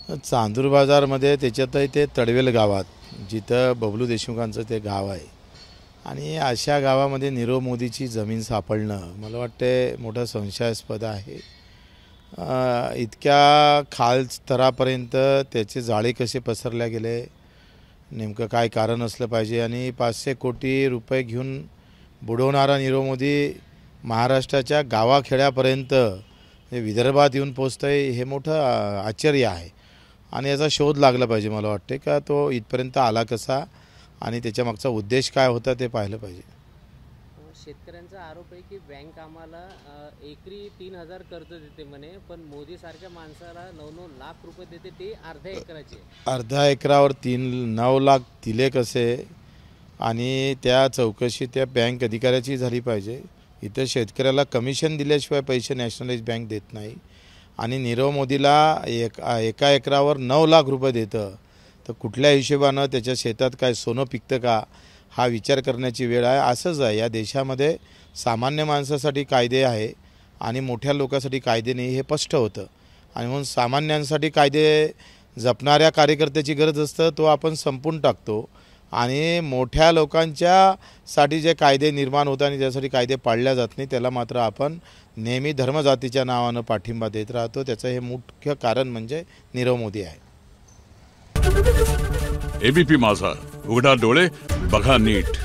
चांदूर बाजारमध्ये त्याच्यातही ते तडवेल गावात जिथं बबलू देशमुखांचं ते गाव आहे आणि अशा गावामध्ये नीरव मोदीची जमीन सापडणं मला वाटते मोठं संशयास्पद आहे। इतक्या खाल स्तरापर्यंत त्याचे जाळे कसे पसरल्या गेले, नेमकं काय कारण असलं पाहिजे आणि 500 कोटी रुपये घेऊन बुडवणारा नीरव मोदी महाराष्ट्राच्या गावाखेड्यापर्यंत विदर्भात येऊन पोचतंय हे मोठं आश्चर्य आहे आणि याचा शोध लागला पाहिजे। मला वाटते का तो इथपर्यंत आला कसा आणि त्याच्या मागचा उद्देश काय होता ते पाहिलं पाहिजे। शेतकऱ्यांचा आरोप आहे की बँक आम्हाला एकरी 3000 कर्ज देते म्हणे, पण मोदी सारख्या माणसाला 9-9 लाख रुपये देते, ते अर्ध्या एकराचे। अर्ध्या एकरावर 9 लाख दिले कसे आणि त्या चौकशी त्या बँक अधिकाऱ्याची झाली पाहिजे। इथं शेतकऱ्याला कमिशन दिल्याशिवाय पैसे नॅशनलाइज बँक देत नाही आणि नीरव मोदीला एका एकरावर 9 लाख रुपये देतं, तर कुठल्या हिशोबानं त्याच्या शेतात काय सोनं पिकतं का हा विचार करण्याची वेळ आहे। असंच आहे, या देशामध्ये सामान्य माणसासाठी कायदे आहे आणि मोठ्या लोकांसाठी कायदे नाही हे स्पष्ट होतं आणि म्हणून सामान्यांसाठी कायदे जपणाऱ्या कार्यकर्त्याची गरज असतं, तो आपण संपून टाकतो आणि मोठ्या लोकांच्यासाठी जे कायदे निर्माण होतात आणि ज्यासाठी कायदे पाळल्या जात नाही त्याला मात्र आपण नेहमी धर्मजातीच्या नावानं पाठिंबा देत राहतो। त्याचं हे मुख्य कारण म्हणजे नीरव मोदी आहे। एबीपी माझा, उघडा डोळे बघा नीट।